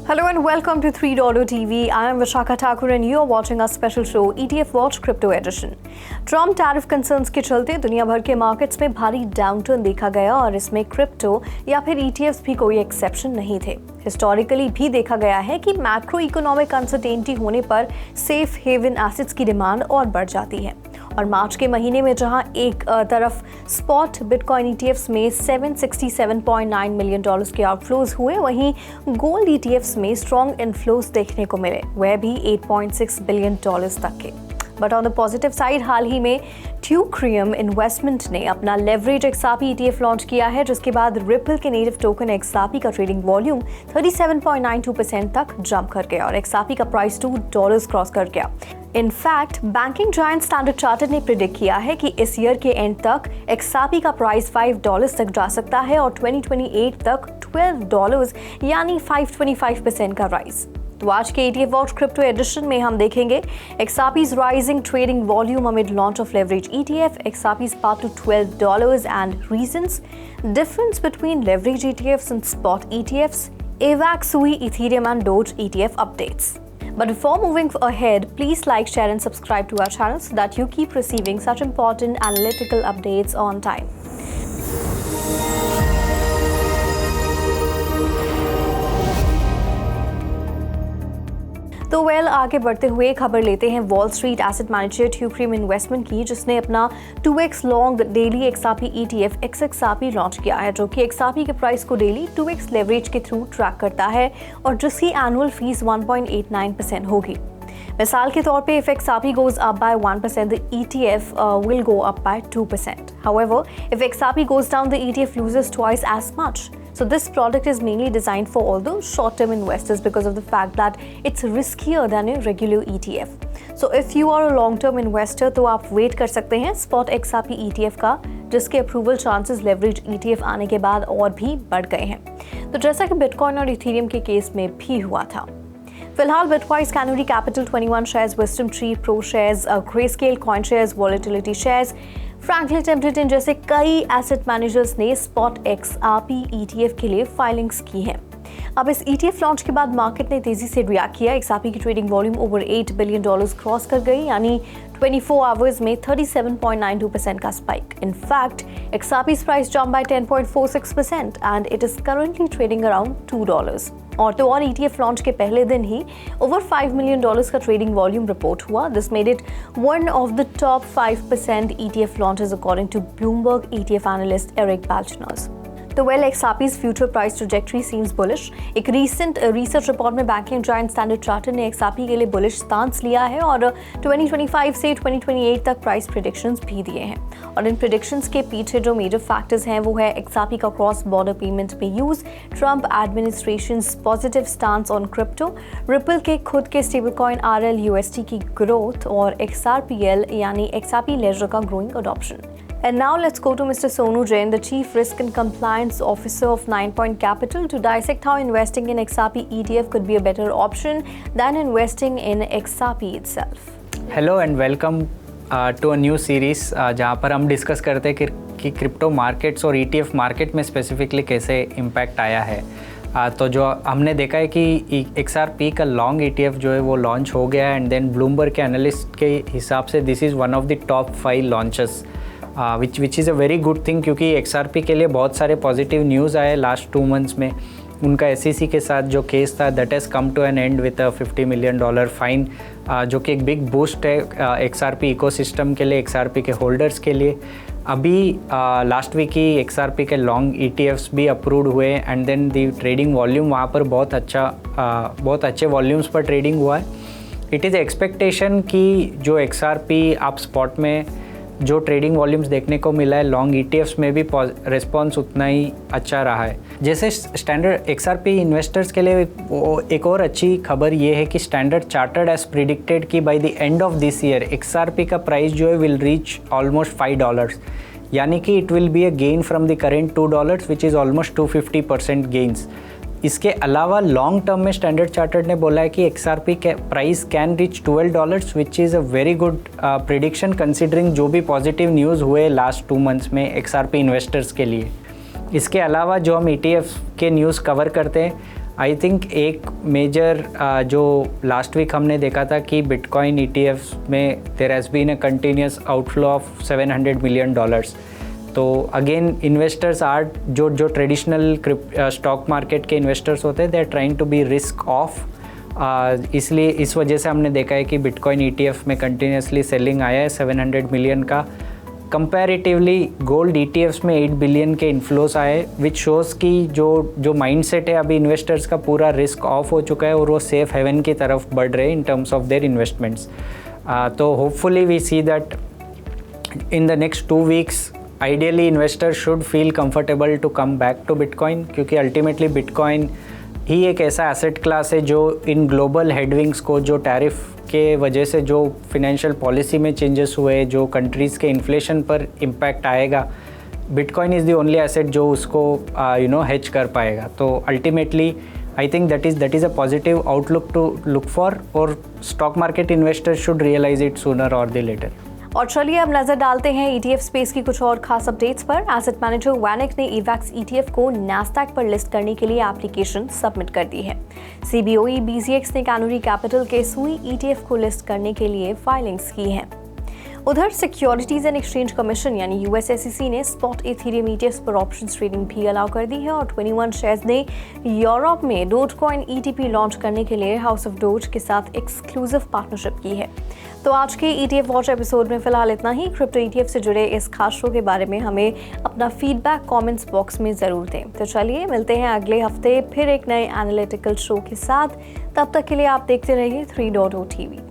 Hello and welcome to $3 TV. I am Vishakha Thakur and you are watching our special show ETF Watch Crypto Edition. Trump tariff concerns के चलते दुनिया भर के markets में भारी downturn देखा गया और इसमें क्रिप्टो या फिर ETFs भी कोई एक्सेप्शन नहीं थे। हिस्टोरिकली भी देखा गया है कि मैक्रो इकोनॉमिक अनसर्टेनिटी होने पर सेफ हेवन एसेट्स की डिमांड और बढ़ जाती है। और मार्च के महीने में जहां एक तरफ स्पॉट बिटकॉइन ETFs में $767.9 मिलियन के आउटफ्लोज हुए, वहीं गोल्ड ETFs में स्ट्रॉन्ग इनफ्लोज देखने को मिले, वह भी $8.6 बिलियन तक के। But on the positive side, हाल ही में ट्यूक्रियम इन्वेस्टमेंट ने अपना लेवरेज XRP ETF लॉन्च किया है, जिसके बाद रिपल के नेटिव टोकन XRP का ट्रेडिंग वॉल्यूम 37.92% तक जंप कर गया और XRP का प्राइस $2 क्रॉस कर गया। In fact banking giant standard chartered ने प्रिडिक्ट किया है कि इस ईयर के एंड तक XRP का प्राइस $5 तक जा सकता है और 2028 तक $12 यानी 525% का राइज। तो आज के ETF वॉच क्रिप्टो एडिशन में हम देखेंगे XRP's rising trading volume amid launch of leverage ETF, XRP's path to $12 and reasons, difference between leverage ETFs and spot ETFs, AVAX, SUI, Ethereum and Doge ETF updates. But before moving ahead, please like, share and subscribe to our channel so that you keep receiving such important analytical updates on time. तो आगे बढ़ते हुए खबर लेते हैं Wall Street asset manager Teucrium investment की, जिसने अपना 2x long daily XRP ETF XRP launch किया है, जो कि XRP के प्राइस को डेली 2x लेवरेज के थ्रू ट्रैक करता है और जिसकी एनुअल फीस 1.89% होगी। मिसाल के तौर पे, if XRP goes up by 1%, the ETF will go up by 2%. However, if XRP goes down, the ETF loses twice as much. So this product is mainly designed for all the short-term investors because of the fact that it's riskier than a regular ETF. So if you are a long-term investor, तो आप wait कर सकते हैं spot XRP ETF का, जिसके approval chances leverage ETF आने के बाद और भी बढ़ गए हैं। तो जैसा कि बिटकॉइन और इथेरियम के केस में भी हुआ था। फिलहाल bitwise, canary capital, 21 shares, wisdom tree, pro shares, greyscale coin shares, volatility shares, Franklin Templeton जैसे कई एसेट मैनेजर्स ने स्पॉट XRP ETF के लिए फाइलिंग्स की हैं। अब इस ETF लॉन्च के बाद मार्केट ने तेजी से रिएक्ट किया। XRP की trading volume over $8 billion cross कर गई, यानी 24 आवर्स में 37.92% का spike. In fact, XRP's price jumped by 10.46% and it is currently trading around $2. और तो और ETF लॉन्च के पहले दिन ही ओवर $5 मिलियन का ट्रेडिंग वॉल्यूम रिपोर्ट हुआ। This made it one of the top 5% ETF launches according to Bloomberg ETF analyst Eric Balchunas. तो XRP's future price trajectory seems bullish. एक recent research report में banking giant standard chartered ने XRP के लिए bullish stance लिया है और 2025 से 2028 तक प्राइस प्रेडिक्शंस भी दिए हैं। और इन प्रेडिक्शंस के पीछे जो मेजर फैक्टर्स हैं वो है XRP का क्रॉस बॉर्डर पेमेंट में use, Trump administrations positive stance on crypto, ripple के खुद के स्टेबल कॉइन RLUSD की ग्रोथ और XRPL यानी XRP लेजर का growing adoption. And now let's go to Mr. Sonu Jain, the Chief Risk and Compliance Officer of 9 Point Capital, to dissect how investing in XRP ETF could be a better option than investing in XRP itself. Hello and welcome to a new series जहाँ पर हम discuss करते हैं कि crypto markets और ETF market में specifically कैसे impact आया है। तो जो हमने देखा है कि XRP का लॉन्ग ETF जो है वो लॉन्च हो गया है एंड देन ब्लूमबर्ग के एनालिस्ट के हिसाब से this is one of the top 5 launches which is a very good thing, क्योंकि XRP के लिए बहुत सारे पॉजिटिव न्यूज़ आए लास्ट 2 मंथ्स में। उनका SEC के साथ जो केस था that has come to an end with $50 million fine, जो कि एक बिग बूस्ट है XRP इकोसिस्टम के लिए, XRP के होल्डर्स के लिए। अभी लास्ट वीक ही XRP के लॉन्ग ETFs भी अप्रूव्ड हुए and then the trading volume वहाँ पर बहुत अच्छे वॉल्यूम्स पर ट्रेडिंग हुआ है। इट इज़ एक्सपेक्टेशन कि जो XRP आप स्पॉट में जो ट्रेडिंग वॉल्यूम्स देखने को मिला है, लॉन्ग ETFs में भी रिस्पॉन्स उतना ही अच्छा रहा है। जैसे स्टैंडर्ड XRP इन्वेस्टर्स के लिए एक और अच्छी खबर ये है कि स्टैंडर्ड चार्टर्ड एज प्रिडिक्टेड कि by the end of this year XRP का प्राइस जो है विल रीच ऑलमोस्ट $5, यानी कि it will be a gain from the current $2 which is almost 250% gains. इसके अलावा लॉन्ग टर्म में स्टैंडर्ड चार्टर्ड ने बोला है कि XRP के price can reach $12 which is a very good prediction considering जो भी पॉजिटिव न्यूज़ हुए लास्ट 2 मंथ्स में XRP इन्वेस्टर्स के लिए। इसके अलावा जो हम ETF के न्यूज़ कवर करते हैं आई थिंक एक मेजर जो लास्ट वीक हमने देखा था कि बिटकॉइन ETFs में there has been a continuous outflow of $700 million. तो अगेन इन्वेस्टर्स आर जो ट्रेडिशनल स्टॉक मार्केट के इन्वेस्टर्स होते हैं, they are trying to be risk off. इसलिए इस वजह से हमने देखा है कि बिटकॉइन ETF में कंटिन्यूसली सेलिंग आया है 700 मिलियन का। कंपैरेटिवली गोल्ड ETFs में 8 बिलियन के इन्फ्लोस आए, विच शोज़ कि जो माइंडसेट है अभी इन्वेस्टर्स का पूरा रिस्क ऑफ हो चुका है और वो सेफ हेवन की तरफ बढ़ रहे हैं in terms of their investments. तो hopefully we see that in the next 2 weeks ideally investor should feel comfortable to come back to bitcoin, क्योंकि अल्टीमेटली बिटकॉइन ही एक ऐसा एसेट क्लास है जो इन ग्लोबल हेडविंग्स को, जो टैरिफ के वजह से जो फिनेंशियल पॉलिसी में चेंजेस हुए, जो कंट्रीज़ के इन्फ्लेशन पर इम्पैक्ट आएगा, bitcoin is the only asset जो उसको हेज कर पाएगा। तो ultimately I think that is a positive outlook to look for, और stock market investors should realise it sooner or the later. और चलिए अब नजर डालते हैं ETF स्पेस की कुछ और खास अपडेट्स पर। एसेट मैनेजर वैनिक ने EVAX ETF को NASDAQ पर लिस्ट करने के लिए एप्लीकेशन सबमिट कर दी है। CBOE BZX ने कैनरी कैपिटल के SUI ETF को लिस्ट करने के लिए फाइलिंग्स की हैं। उधर सिक्योरिटीज एंड एक्सचेंज कमीशन यानी USSEC ने स्पॉट इथेरियम ETFs पर ऑप्शन ट्रेडिंग भी अलाउ कर दी है, और 21 शेयर्स ने यूरोप में डोजकॉइन ETP लॉन्च करने के लिए हाउस ऑफ डोज के साथ एक्सक्लूसिव पार्टनरशिप की है। तो आज के ETF वॉच एपिसोड में फिलहाल इतना ही। क्रिप्टो ETF से जुड़े इस खास शो के बारे में हमें अपना फीडबैक कमेंट्स बॉक्स में ज़रूर दें। तो चलिए मिलते हैं अगले हफ्ते फिर एक नए एनालिटिकल शो के साथ। तब तक के लिए आप देखते रहिए 3.0 TV।